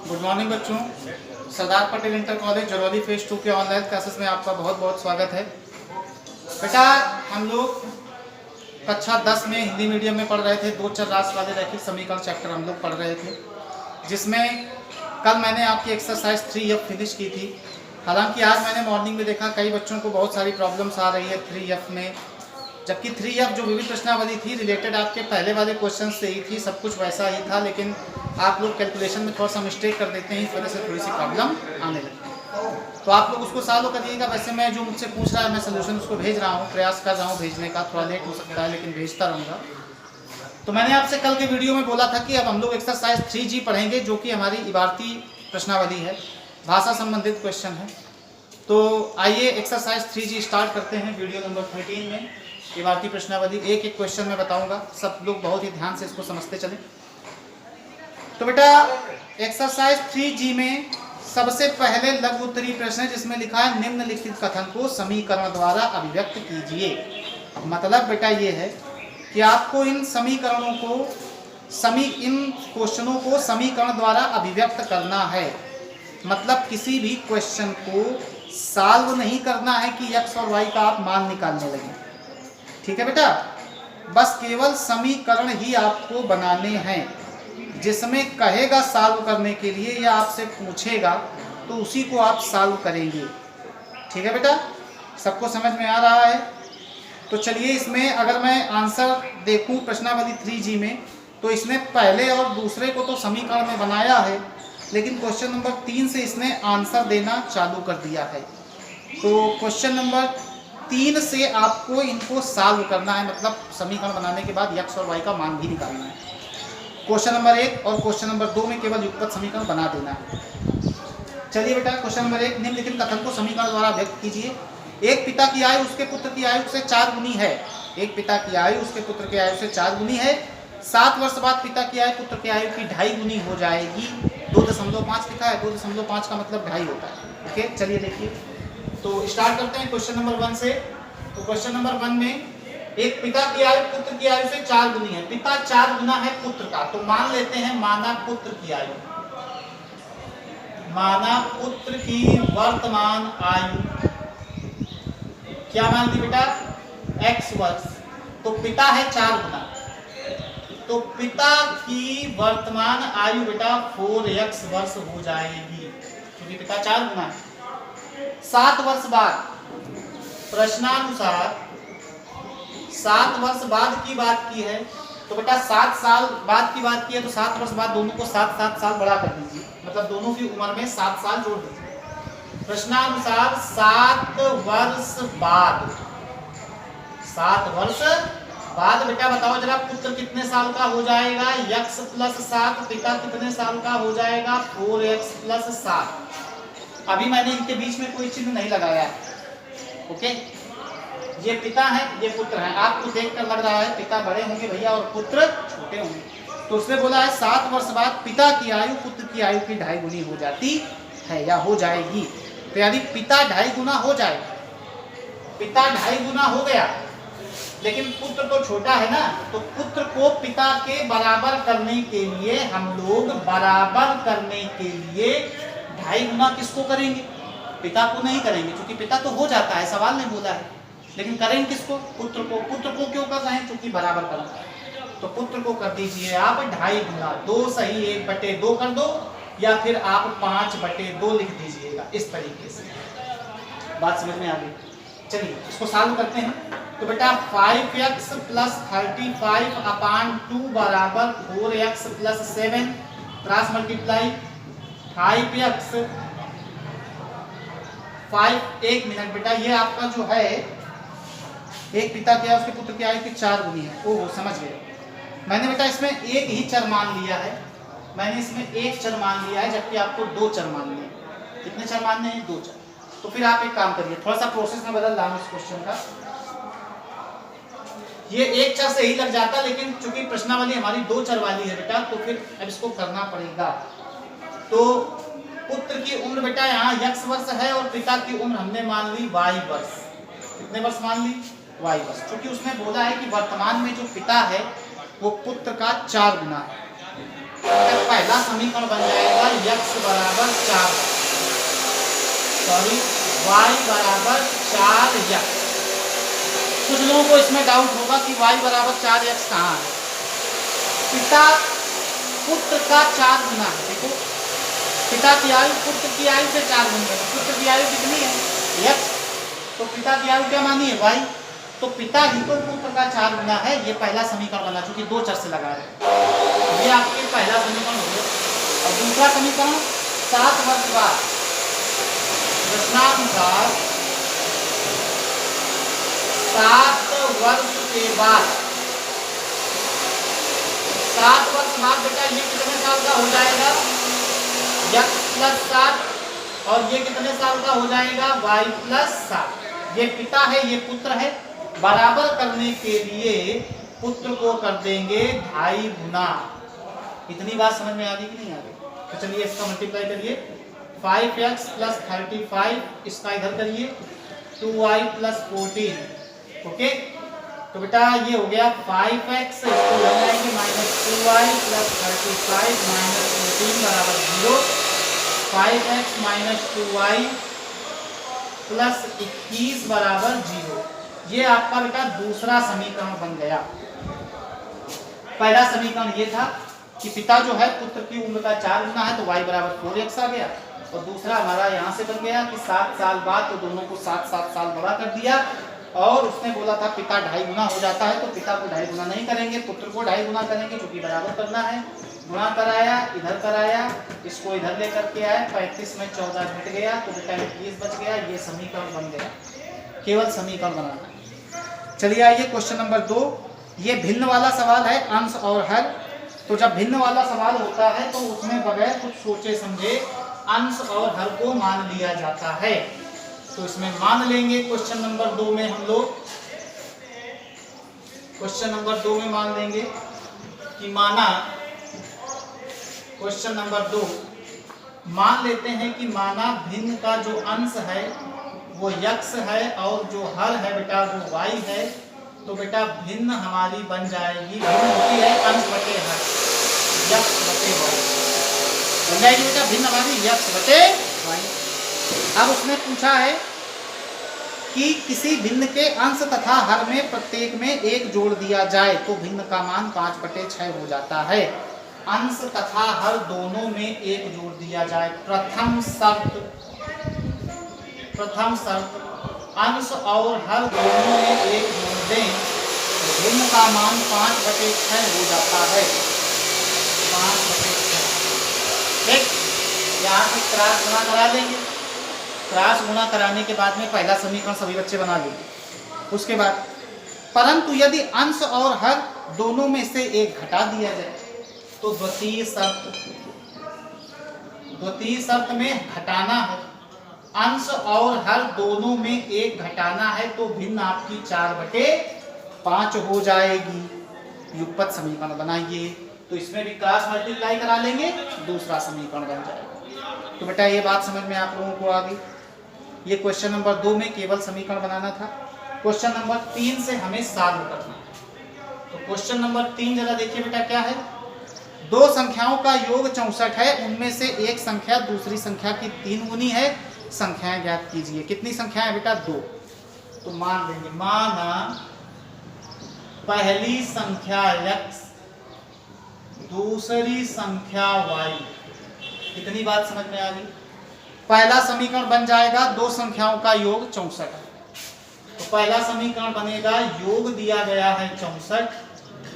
Good morning बच्चों, Sardar Patel inter college Jarauli phase 2 के online classes में आपका बहुत बहुत स्वागत है। बेटा हम लोग कक्षा 10 में हिंदी मीडियम में पढ़ रहे थे। दो चर राशि वाले रैखिक समीकरण चैप्टर हम लोग पढ़ रहे थे, जिसमें कल मैंने आपकी एक्सरसाइज 3F फिनिश की थी। हालांकि आज मैंने मॉर्निंग में देखा कई बच्चों को बहुत सारी प्रॉब्लम्स आ रही है 3F में, जबकि 3F जो विविध प्रश्नावली थी रिलेटेड आपके पहले वाले क्वेश्चन से ही थी, सब कुछ वैसा ही था, लेकिन आप लोग कैलकुलेशन में थोड़ा सा मिस्टेक कर देते हैं, इस वजह से थोड़ी सी प्रॉब्लम आने लगती। तो आप लोग उसको सॉल्व करिएगा। वैसे मैं जो मुझसे पूछ रहा है मैं सोल्यूशन उसको भेज रहा हूँ, प्रयास कर रहा हूँ भेजने का, थोड़ा लेट हो सकता है लेकिन भेजता रहूँगा। तो मैंने आपसे कल के वीडियो में बोला था कि अब हम लोग एक्सरसाइज 3G पढ़ेंगे, जो कि हमारी इबारती प्रश्नावली है, भाषा संबंधित क्वेश्चन है। तो आइए एक्सरसाइज 3G स्टार्ट करते हैं। वीडियो नंबर 13 में इबारती प्रश्नावली एक एक क्वेश्चन में बताऊंगा, सब लोग बहुत ही ध्यान से इसको समझते चलें। तो बेटा एक्सरसाइज 3G में सबसे पहले लघु उत्तरीय प्रश्न है, जिसमें लिखा है निम्नलिखित कथन को समीकरण द्वारा अभिव्यक्त कीजिए। मतलब बेटा ये है कि आपको इन समीकरणों को इन क्वेश्चनों को समीकरण द्वारा अभिव्यक्त करना है। मतलब किसी भी क्वेश्चन को सॉल्व नहीं करना है कि x और y का आप मान निकालने लगे, ठीक है बेटा। बस केवल समीकरण ही आपको बनाने हैं, जिसमें कहेगा सॉल्व करने के लिए या आपसे पूछेगा तो उसी को आप सॉल्व करेंगे, ठीक है बेटा। सबको समझ में आ रहा है? तो चलिए इसमें अगर मैं आंसर देखूं प्रश्नावली 3G में, तो इसने पहले और दूसरे को तो समीकरण में बनाया है, लेकिन क्वेश्चन नंबर 3 से इसने आंसर देना चालू कर दिया है। तो क्वेश्चन नंबर 3 से आपको इनको सॉल्व करना है, मतलब समीकरण बनाने के बाद x और y का मान भी निकालना है। क्वेश्चन नंबर 1 और क्वेश्चन नंबर 2 में केवल युगपत समीकरण बना देना है। चलिए बेटा क्वेश्चन नंबर 1, निम्नलिखित कथन को समीकरण द्वारा व्यक्त कीजिए। एक पिता की आयु उसके पुत्र की आयु से 4 गुनी है। एक पिता की आयु उसके पुत्र की आयु से 4 गुनी है। 7 वर्ष बाद पिता की आयु पुत्र की आयु की 2.5 गुनी हो जाएगी। 2.5 लिखा है, 2.5 का मतलब 2.5 होता है। ओके चलिए देखिए, तो स्टार्ट करते हैं क्वेश्चन नंबर 1 से। तो क्वेश्चन नंबर 1 में एक पिता की आयु पुत्र की आयु से 4 गुनी है। पिता 4 गुना है पुत्र का, तो मान लेते हैं माना पुत्र की आयु, माना पुत्र की वर्तमान आयु क्या मान दी बेटा? x वर्ष। तो पिता है 4 गुना, तो पिता की वर्तमान आयु बेटा 4x वर्ष हो जाएगी, क्योंकि पिता 4 गुना है। 7 वर्ष बाद, प्रश्नानुसार 7 वर्ष बाद की बात की है, तो बेटा 7 साल बाद की बात की है, तो 7 वर्ष बाद दोनों को 7 साल बढ़ा कर दीजिए, मतलब दोनों की उम्र में 7 साल जोड़ दीजिए। प्रश्नानुसार 7 वर्ष बाद, 7 वर्ष बाद बेटा बताओ जरा पुत्र कितने साल का हो जाएगा? x + 7। पिता कितने साल का हो जाएगा? 4x + 7। अभी मैंने इनके बीच में कोई चिन्ह नहीं लगाया है, ओके। ये पिता है, ये पुत्र है। आपको देखकर लग रहा है पिता बड़े होंगे भैया और पुत्र छोटे होंगे, तो उसने बोला है 7 वर्ष बाद पिता की आयु पुत्र की आयु की 2.5 गुनी हो जाती है या हो जाएगी। तो यानी पिता 2.5 गुना हो जाएगा, पिता 2.5 गुना हो गया, लेकिन पुत्र तो छोटा है ना, तो पुत्र को पिता के बराबर करने के लिए हम लोग बराबर करने के लिए 2.5 गुना किसको करेंगे? पिता को नहीं करेंगे, क्योंकि पिता तो हो जाता है, सवाल नहीं बोला है, लेकिन करेंगे किसको? पुत्र को। पुत्र को क्यों कर रहे हैं? क्योंकि बराबर करना है। तो पुत्र को कर दीजिए आप 2.5 गुना, 2 सही 1/2 कर दो, या फिर आप 5/2 लिख दीजिएगा, इस तरीके से। बात समझ में आ गई? चलिए इसको सॉल्व करते हैं। तो बेटा 5x + 35/2 बराबर 4x + 7, cross multiply 5x 5। 1 minute बेटा, ये आपका जो है एक पिता की आयु उसके पुत्र की आयु की 4 गुनी है। ओहो समझ गए। मैंने बेटा इसमें एक ही चर मान लिया है, मैंने इसमें एक चर मान लिया है, जबकि आपको 2 चर मानने हैं। कितने चर मानने हैं? 2 चर। तो फिर आप एक काम करिए, थोड़ा सा प्रोसेस में बदल रहा हूं इस क्वेश्चन का। ये एक चर से ही लग जाता, लेकिन चूंकि प्रश्नावली हमारी 2 चर वाली है बेटा, तो फिर अब इसको करना पड़ेगा। तो पुत्र की की उम्र बेटा यहाँ x वर्ष है और पिता की उम्र हमने मान ली y वर्ष। कितने वर्ष मान ली? y वर्ष। क्योंकि उसने बोला है कि वर्तमान में जो पिता है वो पुत्र का 4 गुना है। तो पहला समीकरण बन जाएगा x बराबर 4, सॉरी y बराबर 4x। कुछ लोगों को इसमें डाउट होगा कि y बराबर 4x कहाँ है। पिता पुत्र का 4 गुना है। देखो पिता की आयु पुत्र की आयु से 4 गुना है। पुत्र की आयु कितनी है? x। तो पिता की आयु क्या मानी है? y। तो पिता ही तो पुत्र का 4 गुना है। ये पहला समीकरण बना, चूंकि 2 चर से लगा है। ये आपके पहला समीकरण हो गया। और दूसरा समीकरण 7 वर्ष बाद प्रश्नानुसार 7 वर्ष के बाद 7 वर्ष बाद बेटा ये कितने साल का हो जाएगा? x plus 7। और ये कितने साल का हो जाएगा? y plus 7। ये पिता है, ये पुत्र है। बराबर करने के लिए पुत्र को कर देंगे 2.5 गुना। इतनी बात समझ में आ गई कि नहीं आ गई? तो चलिए इसका मल्टीप्लाई करिए। 5x प्लस 35, इसका इधर करिए 2y प्लस 14। ओके, तो बेटा ये हो गया 5x, इसको लग जाएंगे माइनस 2y प्लस 35 माइनस 14 बराबर 0। 5x माइनस 2y प्लस 21 बराबर 0। ये आपका बेटा दूसरा समीकरण बन गया। पहला समीकरण ये था कि पिता जो है पुत्र की उम्र का 4 गुना है, तो y बराबर 4x आ गया। और दूसरा हमारा यहाँ से बन गया कि 7 साल बाद, तो दोनों को 7-7 साल बड़ा कर दिया। और उसने बोला था पिता 2.5 गुना हो जाता है, तो पिता को 2.5 गुना नहीं करेंगे, पुत्र को 2.5 गुना करेंगे, क्योंकि बराबर करना है। गुणा कराया, इधर कराया, इसको इधर लेकर के आए, 35 में 14 घट गया, तो बेटा 21 बच गया। ये समीकरण बन गया। केवल समीकरण बनाना। चलिए आइए क्वेश्चन नंबर 2। ये भिन्न वाला सवाल है, अंश और हर। तो जब भिन्न वाला सवाल होता है तो उसमें बगैर कुछ सोचे समझे अंश और हर को मान लिया जाता है। तो इसमें मान लेंगे क्वेश्चन नंबर 2 में हम लोग, क्वेश्चन नंबर 2 में मान लेंगे कि माना, क्वेश्चन नंबर 2 मान लेते हैं कि माना भिन्न का जो अंश है वो x है और जो हर है बेटा वो y है। तो बेटा भिन्न हमारी बन जाएगी, भिन्न होती है अंश बटे हर, x बटे y बन जाएगी बेटा भिन्न हमारी x बटे y। अब उसने पूछा है कि किसी भिन्न के अंश तथा हर में प्रत्येक में 1 जोड़ दिया जाए तो भिन्न का मान 5/6 हो जाता है। अंश तथा हर दोनों में 1 जोड़ दिया जाए। प्रथम शर्त अंश और हर दोनों में 1 जोड़ दें तो भिन्न का मान 5/6 हो जाता है। 5/6। ठीक, यहाँ से क्रॉस गुणा करा देंगे। क्रॉस गुणा कराने के बाद में पहला समीकरण सभी बच्चे बना लेंगे। उसके बाद परंतु यदि अंश और हर दोनों में से 1 घटा दिया जाए तो द्वितीय शर्त में घटाना है। अंश और हर दोनों में 1 घटाना है तो भिन्न आपकी 4/5 हो जाएगी। युगपत समीकरण बनाइए। तो इसमें भी क्रॉस मल्टीप्लाई करा लेंगे, दूसरा समीकरण बन जाएगा। तो बेटा ये बात समझ में आप लोगों को आ गई। ये क्वेश्चन नंबर 2 में केवल समीकरण बनाना था। क्वेश्चन नंबर 3 से हमें सॉल्व करना है। तो क्वेश्चन नंबर 3 जरा देखिए बेटा क्या है। 2 संख्याओं का योग 64 है, उनमें से एक संख्या दूसरी संख्या की 3 गुनी है। संख्याएं ज्ञात कीजिए। कितनी संख्या है बेटा? 2। तो मान लेंगे, माना पहली संख्या x, दूसरी संख्या y। कितनी बात समझ में आ गई? पहला समीकरण बन जाएगा 2 संख्याओं का योग 64 है। तो पहला समीकरण बनेगा, योग दिया गया है 64,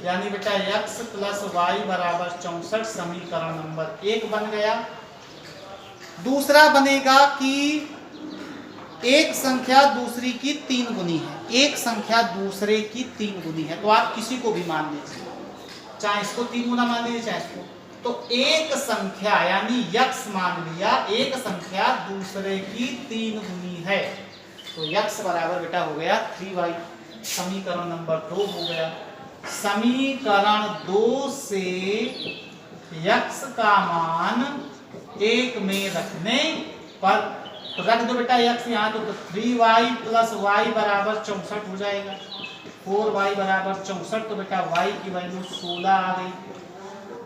यानी बेटा x प्लस y बराबर 64, समीकरण नंबर 1 बन गया। दूसरा बनेगा कि एक संख्या दूसरी की 3 गुनी है। एक संख्या दूसरे की 3 गुनी है, तो आप किसी को भी मान लीजिए, चाहे इसको 3 गुना मान लीजिए चाहे इसको। तो एक संख्या यानी x मान लिया, एक संख्या दूसरे की 3 गुनी है, तो x बराबर बेटा हो गया 3y। समीकरण नंबर 2 हो गया। समीकरण 2 से x का मान एक में रखने पर। तो रख दो बेटा x यहाँ, तो 3y प्लस y बराबर 64 हो जाएगा। 4y बराबर 64, तो बेटा y की वैल्यू 16 आ गई,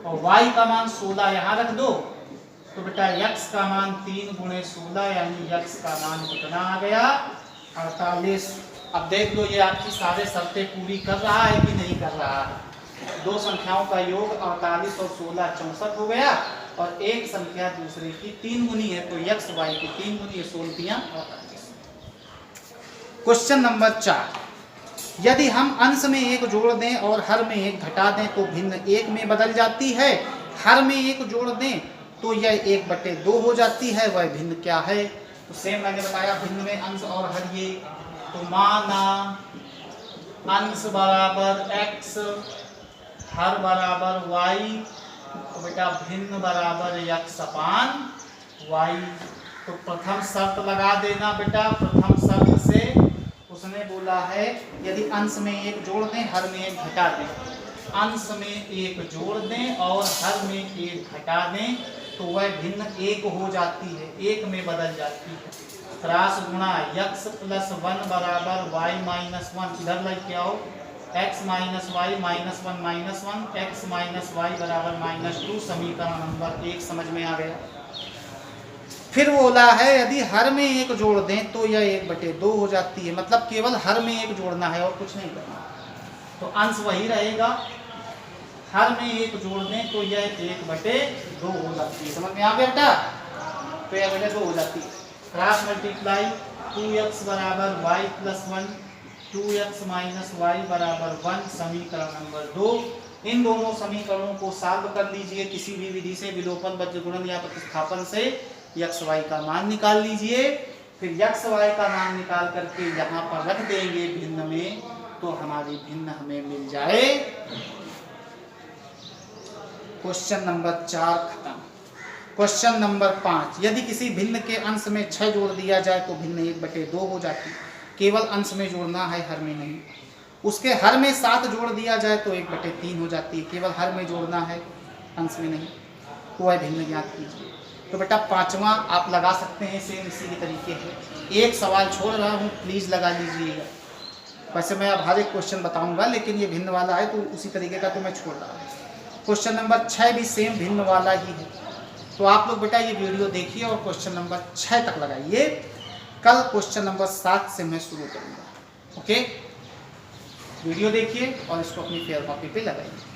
और y का मान 16 यहाँ रख दो, तो बेटा x का मान 3 गुणे 16 यानी x का मान कितना आ गया 48। अब देख लो ये आपकी सारे शर्तें पूरी कर रहा है कि नहीं कर रहा है। दो संख्याओं का योग 48 और 16 64 हो गया, और एक संख्या दूसरे की 3 गुनी है, तो x y की 3 गुनी है, 16 48। क्वेश्चन नंबर 4, यदि हम अंश में एक जोड़ दें और हर में एक घटा दें तो भिन्न एक में बदल जाती है, हर में एक जोड़ दें तो यह 1/2 हो जाती है, वह भिन्न क्या है। तो सेम मैंने बताया भिन्न में अंश और हर, ये तो माना अंश बराबर x, हर बराबर y, तो बेटा भिन्न बराबर x अपान y। तो प्रथम शर्त लगा देना बेटा। प्रथम शर्त से उसने बोला है यदि अंश में एक जोड़ दें हर में एक घटा दें, अंश में एक जोड़ दें और हर में एक घटा दें तो वह भिन्न एक हो जाती है, एक में बदल जाती है। क्रॉस गुणा x प्लस 1 बराबर y माइनस 1, इधर लेके आओ, x minus y minus 1 minus 1, x minus y बराबर -2, समीकरण नंबर 1 समझ में आ गया। फिर बोला है यदि हर में एक जोड़ दें तो यह 1/2 हो जाती है, मतलब केवल हर में एक जोड़ना है और कुछ नहीं करना, तो अंश वही रहेगा। हर में एक जोड़ दें तो यह 1/2 हो जाती है, समझ में आ गया बेटा, तो 1/2 हो जाती है। क्रॉस मल्टीप्लाई 2x बराबर y plus 1, 2x minus y बराबर 1, समीकरण नंबर 2। इन दोनों समीकरणों को सॉल्व कर लीजिए किसी भी विधि से, विलोपन, बज्रगुणन या प्रतिस्थापन से x y का मान निकाल लीजिए। फिर x y का मान निकाल करके यहाँ पर रख देंगे भिन्न में, तो हमारी भिन्न हमें मिल जाए। क्वेश्चन नंबर 4 खत्म। क्वेश्चन नंबर 5, यदि किसी भिन्न के अंश में 6 जोड़ दिया जाए तो भिन्न 1/2 हो जाती है, केवल अंश में जोड़ना है, हर में नहीं। उसके हर में 7 जोड़ दिया जाए तो 1/3 हो जाती है, केवल हर में जोड़ना है, अंश में नहीं, तो वह भिन्न ज्ञात कीजिए। तो बेटा 5वां आप लगा सकते हैं, सेम इसी के तरीके है। एक सवाल छोड़ रहा हूँ, प्लीज़ लगा लीजिएगा। वैसे मैं अब हर एक क्वेश्चन बताऊंगा, लेकिन ये भिन्न वाला है तो उसी तरीके का तो मैं छोड़ रहा हूँ। क्वेश्चन नंबर 6 भी सेम भिन्न वाला ही है, तो आप लोग बेटा ये वीडियो देखिए और क्वेश्चन नंबर 6 तक लगाइए। कल क्वेश्चन नंबर 7 से मैं शुरू करूँगा। ओके, वीडियो देखिए और इसको अपनी फेयर कॉपी पे लगाइए।